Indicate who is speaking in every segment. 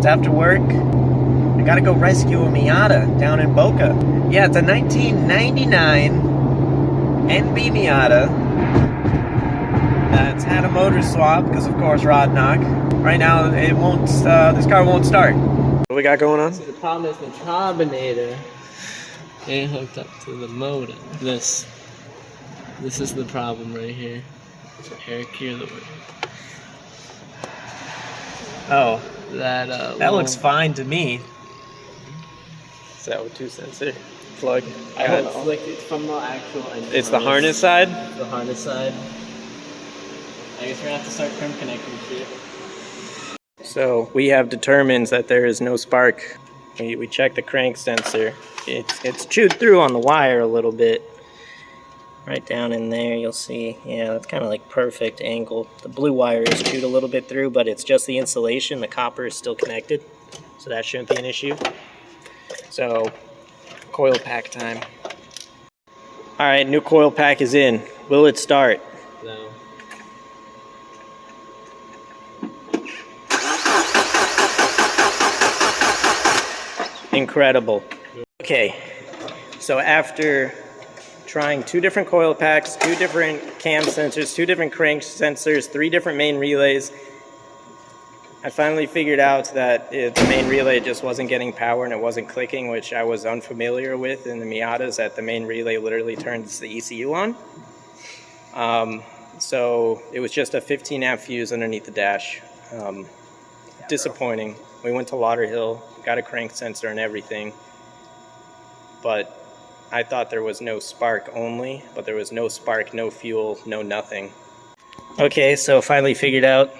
Speaker 1: It's after work. I gotta go rescue a Miata down in Boca. Yeah, it's a 1999 NB Miata that's had a motor swap because, of course, rod knock. Right now, it won't. This car won't start. What we got going on?
Speaker 2: So the problem is the carbonator ain't hooked up to the motor. This is the problem right here. Eric, here the way.
Speaker 1: Oh,
Speaker 2: That
Speaker 1: looks fine to me.
Speaker 2: Is that with 2 sensor plug?
Speaker 1: I don't know.
Speaker 2: It's like it's from the actual engine.
Speaker 1: It's the harness side?
Speaker 2: The harness side. I guess we're gonna have to start crimp connecting shit.
Speaker 1: So we have determined that there is no spark. We checked the crank sensor. It's chewed through on the wire a little bit. Right down in there, you'll see. Yeah, that's kind of like perfect angle. The blue wire is chewed a little bit through, but it's just the insulation. The copper is still connected, so that shouldn't be an issue. So, coil pack time. All right, new coil pack is in. Will it start?
Speaker 2: No.
Speaker 1: Incredible. Okay, so after trying 2 different coil packs, 2 different cam sensors, 2 different crank sensors, 3 different main relays, I finally figured out that the main relay just wasn't getting power and it wasn't clicking, which I was unfamiliar with in the Miatas, that the main relay literally turns the ECU on. So it was just a 15 amp fuse underneath the dash. Disappointing. We went to Lauderhill, got a crank sensor and everything, but I thought there was no spark only, but there was no spark, no fuel, no nothing. Okay, so finally figured out.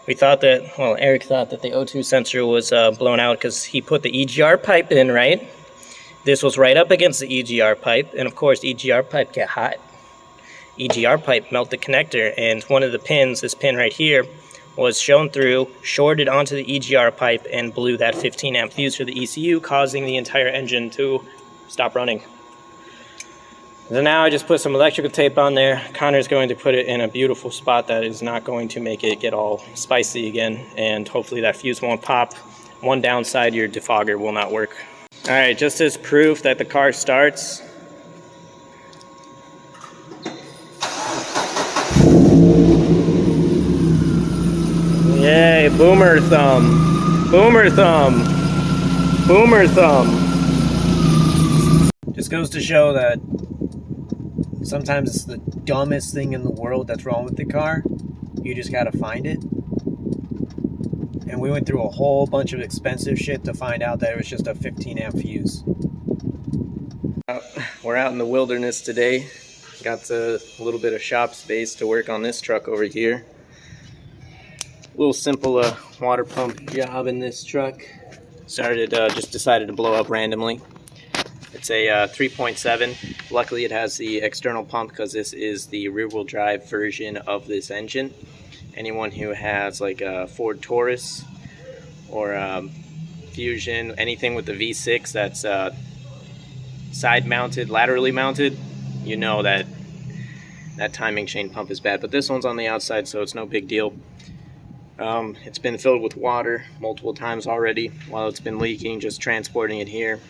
Speaker 1: We thought that, well, Eric thought that the O2 sensor was blown out because he put the EGR pipe in, right? This was right up against the EGR pipe, and of course, EGR pipe get hot. EGR pipe melt the connector, and one of the pins, this pin right here, was shown through, shorted onto the EGR pipe, and blew that 15 amp fuse for the ECU, causing the entire engine to stop running. So now I just put some electrical tape on there. Connor's going to put it in a beautiful spot that is not going to make it get all spicy again, and hopefully that fuse won't pop. One downside, your defogger will not work. All right, just as proof that the car starts, yay, boomer thumb, boomer thumb, boomer thumb. Just goes to show that sometimes it's the dumbest thing in the world that's wrong with the car. You just gotta find it. And we went through a whole bunch of expensive shit to find out that it was just a 15 amp fuse. We're out in the wilderness today. Got a little bit of shop space to work on this truck over here. Little simple water pump job in this truck. Just decided to blow up randomly. It's a 3.7. Luckily it has the external pump because this is the rear-wheel drive version of this engine. Anyone who has like a Ford Taurus or Fusion, anything with the V6 that's side mounted, laterally mounted, you know that that timing chain pump is bad. But this one's on the outside, so it's no big deal. It's been filled with water multiple times already while it's been leaking, just transporting it here.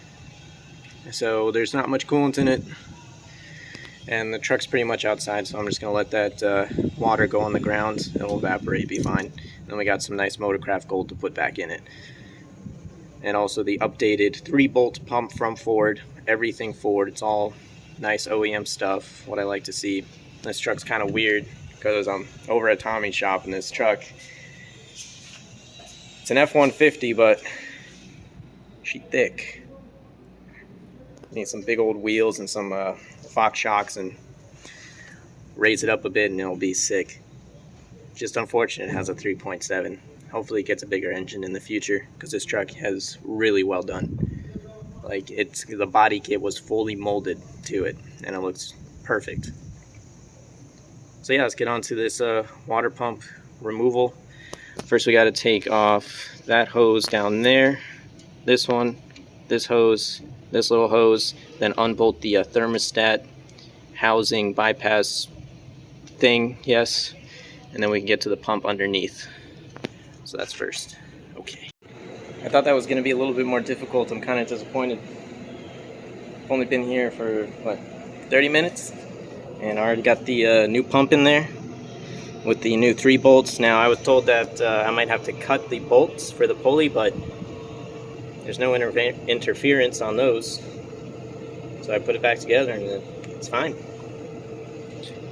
Speaker 1: So there's not much coolant in it, and the truck's pretty much outside, so I'm just going to let that water go on the ground. It'll evaporate, be fine. And then we got some nice Motorcraft gold to put back in it. And also the updated 3-bolt pump from Ford. Everything Ford. It's all nice OEM stuff, what I like to see. This truck's kind of weird because I'm over at Tommy's shop in this truck. It's an F-150, but she's thick. Need some big old wheels and some Fox shocks and raise it up a bit and it'll be sick. Just unfortunate it has a 3.7. Hopefully it gets a bigger engine in the future because this truck has really well done. Like the body kit was fully molded to it and it looks perfect. So yeah, let's get on to this water pump removal. First we got to take off that hose down there, this one, this hose, this little hose, then unbolt the thermostat housing bypass thing, yes, and then we can get to the pump underneath. So that's first. Okay. I thought that was going to be a little bit more difficult. I'm kind of disappointed. I've only been here for, what, 30 minutes? And I already got the new pump in there with the new 3 bolts. Now, I was told that I might have to cut the bolts for the pulley, but there's no interference on those. So I put it back together and it's fine.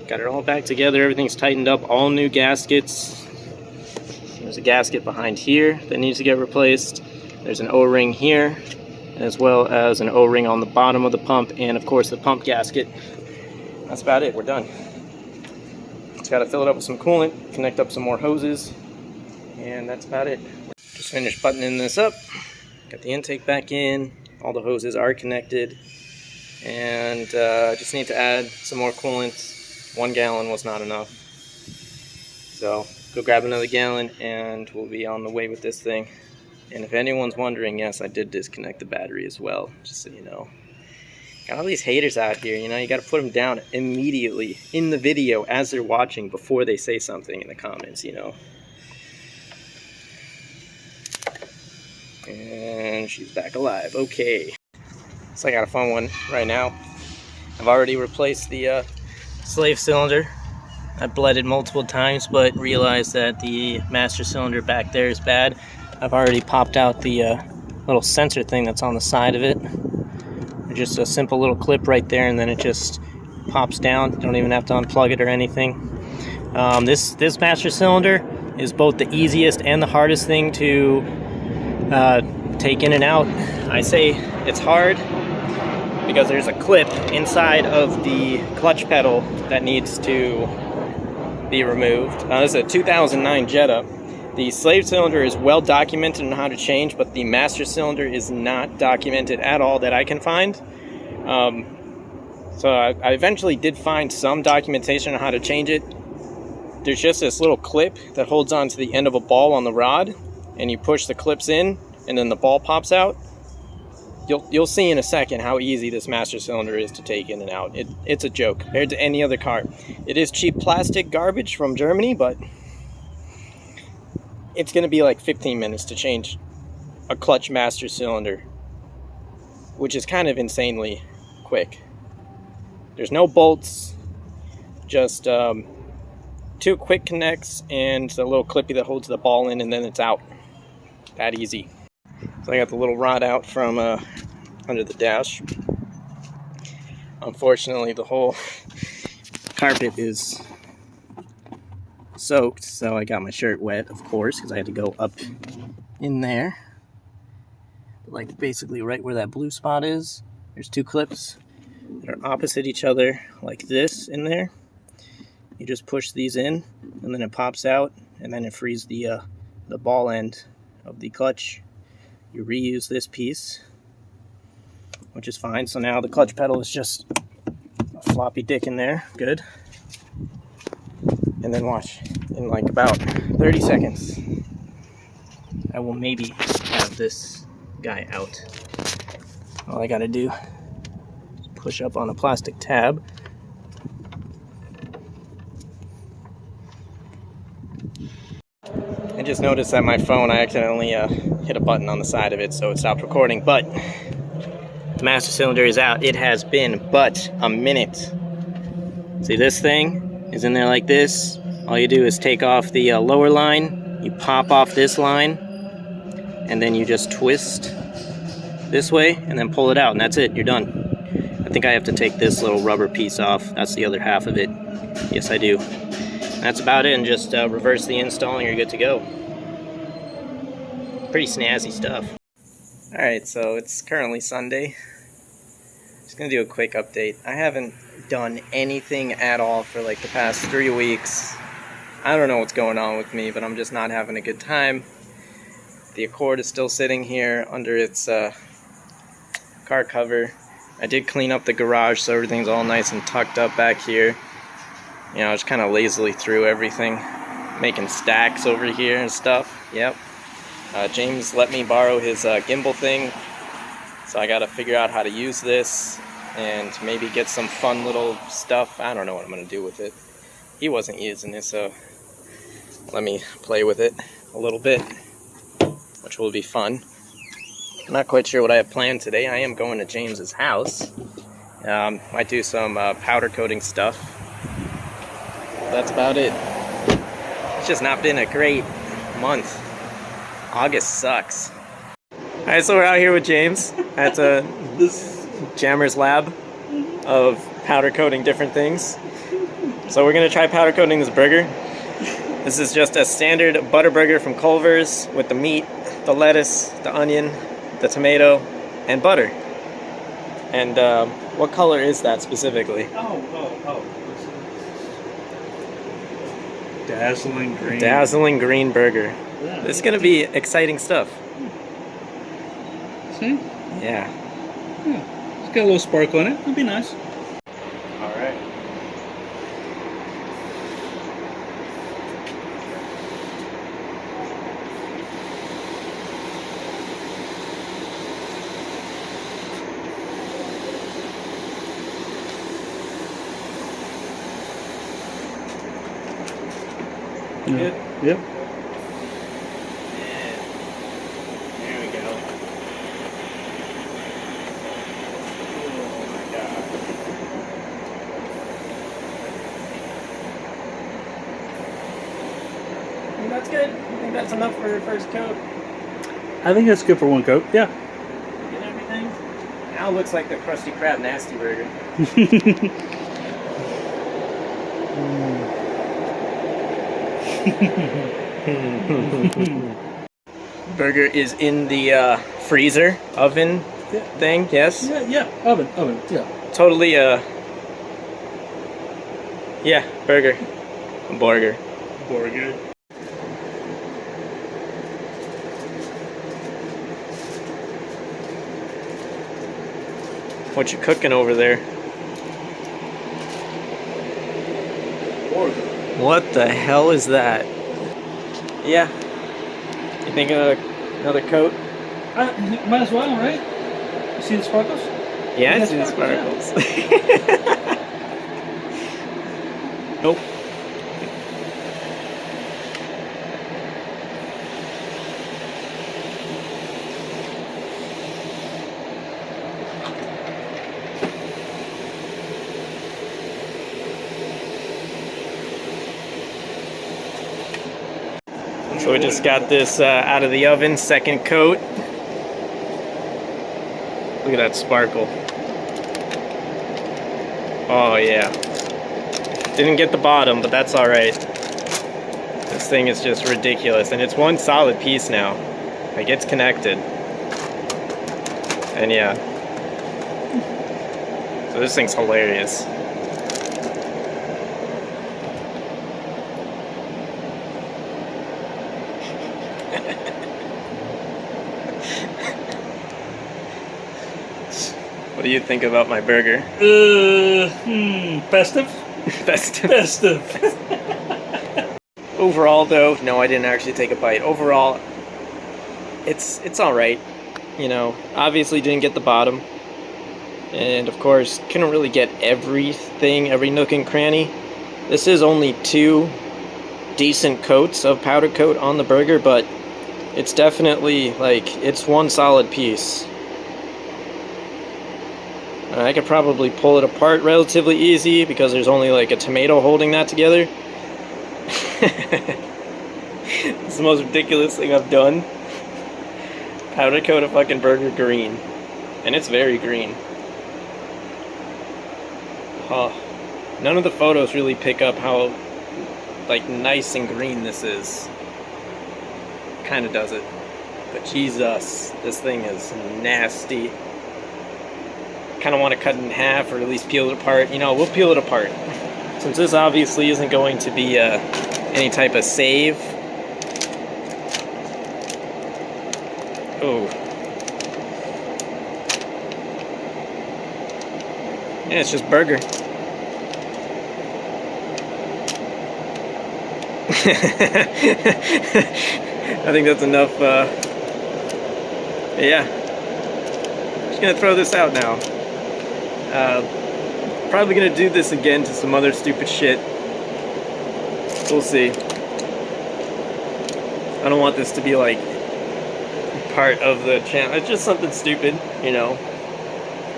Speaker 1: Got it all back together, everything's tightened up, all new gaskets. There's a gasket behind here that needs to get replaced. There's an O-ring here, as well as an O-ring on the bottom of the pump, and of course the pump gasket. That's about it, we're done. Just gotta fill it up with some coolant, connect up some more hoses, and that's about it. Just finished buttoning this up. Got the intake back in, all the hoses are connected, and just need to add some more coolant. 1 gallon was not enough. So, go grab another gallon and we'll be on the way with this thing. And if anyone's wondering, yes, I did disconnect the battery as well, just so you know. Got all these haters out here, you know, you gotta put them down immediately in the video as they're watching before they say something in the comments, you know. And she's back alive, okay. So I got a fun one right now. I've already replaced the slave cylinder. I bled it multiple times, but realized that the master cylinder back there is bad. I've already popped out the little sensor thing that's on the side of it. Just a simple little clip right there, and then it just pops down. Don't even have to unplug it or anything. This master cylinder is both the easiest and the hardest thing to take in and out. I say it's hard because there's a clip inside of the clutch pedal that needs to be removed. This is a 2009 Jetta. The slave cylinder is well documented on how to change, but the master cylinder is not documented at all that I can find. So I eventually did find some documentation on how to change it. There's just this little clip that holds on to the end of a ball on the rod, and you push the clips in, and then the ball pops out. You'll see in a second how easy this master cylinder is to take in and out. It's a joke compared to any other car. It is cheap plastic garbage from Germany, but it's going to be like 15 minutes to change a clutch master cylinder, which is kind of insanely quick. There's no bolts, just 2 quick connects and a little clippy that holds the ball in, and then it's out. That easy. So I got the little rod out from under the dash. Unfortunately, the whole carpet is soaked, so I got my shirt wet, of course, because I had to go up in there. Like basically right where that blue spot is, there's 2 clips that are opposite each other, like this in there. You just push these in, and then it pops out, and then it frees the ball end of the clutch. You reuse this piece, which is fine. So now the clutch pedal is just a floppy dick in there. Good. And then watch, in like about 30 seconds, I will maybe have this guy out. All I gotta do is push up on a plastic tab. I just noticed that my phone, I accidentally hit a button on the side of it, so it stopped recording, but the master cylinder is out. It has been but a minute. See, this thing is in there like this. All you do is take off the lower line, you pop off this line, and then you just twist this way and then pull it out, and that's it, you're done. I think I have to take this little rubber piece off. That's the other half of it. Yes, I do. That's about it, and just reverse the install and you're good to go. Pretty snazzy stuff. Alright, so it's currently Sunday. Just gonna do a quick update. I haven't done anything at all for like the past 3 weeks. I don't know what's going on with me, but I'm just not having a good time. The Accord is still sitting here under its car cover. I did clean up the garage so everything's all nice and tucked up back here. You know, I just kind of lazily threw everything, making stacks over here and stuff. Yep. James let me borrow his gimbal thing, so I got to figure out how to use this and maybe get some fun little stuff. I don't know what I'm going to do with it. He wasn't using it, so let me play with it a little bit, which will be fun. I'm not quite sure what I have planned today. I am going to James's house. Might do some powder coating stuff. That's about it. It's just not been a great month. August sucks. Alright, so we're out here with James at this Jammer's lab of powder coating different things. So we're gonna try powder coating this burger. This is just a standard butter burger from Culver's with the meat, the lettuce, the onion, the tomato, and butter. And what color is that specifically?
Speaker 3: Oh. Dazzling green.
Speaker 1: Dazzling green burger.
Speaker 3: Yeah.
Speaker 1: This is gonna be exciting stuff.
Speaker 3: See?
Speaker 1: Yeah.
Speaker 3: Yeah. It's got a little sparkle in it. It'll be nice.
Speaker 1: All right. Good?
Speaker 3: Yep.
Speaker 1: There we go. Oh my god. I think that's good. I think that's enough for your first coat.
Speaker 3: I think that's good for one coat. Yeah.
Speaker 1: Get everything. Now it looks like the Krusty Krab Nasty Burger. Burger is in the freezer oven thing, yes?
Speaker 3: Yeah. Oven. Yeah.
Speaker 1: Totally yeah, burger. Burger.
Speaker 3: Burger.
Speaker 1: What you cooking over there?
Speaker 3: Burger.
Speaker 1: What the hell is that? Yeah. You think another coat?
Speaker 3: Might as well, right? You see the sparkles?
Speaker 1: Yeah, I
Speaker 3: Yeah,
Speaker 1: see the
Speaker 3: sparkles,
Speaker 1: sparkles. Nope. So we just got this out of the oven, second coat. Look at that sparkle. Oh yeah. Didn't get the bottom, but that's alright. This thing is just ridiculous. And it's one solid piece now. Like, it's connected. And yeah. So this thing's hilarious. What do you think about my burger?
Speaker 3: Festive?
Speaker 1: Festive. Overall, though, no, I didn't actually take a bite. Overall, it's all right. You know, obviously didn't get the bottom, and of course couldn't really get everything, every nook and cranny. This is only 2 decent coats of powder coat on the burger, but it's definitely like it's one solid piece. I could probably pull it apart relatively easy because there's only like a tomato holding that together. It's the most ridiculous thing I've done. Powder coat a fucking burger green. And it's very green. Huh. None of the photos really pick up how like nice and green this is. Kinda does it. But Jesus, this thing is nasty. Kind of want to cut it in half or at least peel it apart. You know, we'll peel it apart. Since this obviously isn't going to be any type of save. Oh. Yeah, it's just burger. I think that's enough. Yeah. Just gonna throw this out now. Probably gonna do this again to some other stupid shit. We'll see. I don't want this to be like part of the channel. It's just something stupid, you know.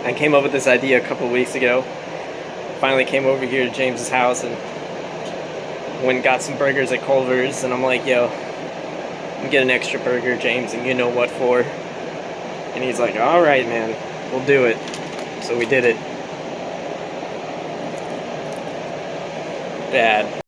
Speaker 1: I came up with this idea a couple weeks ago. Finally came over here to James's house and went and got some burgers at Culver's, and I'm like, yo, get an extra burger, James, and you know what for. And he's like, alright, man, we'll do it. So we did it. Bad.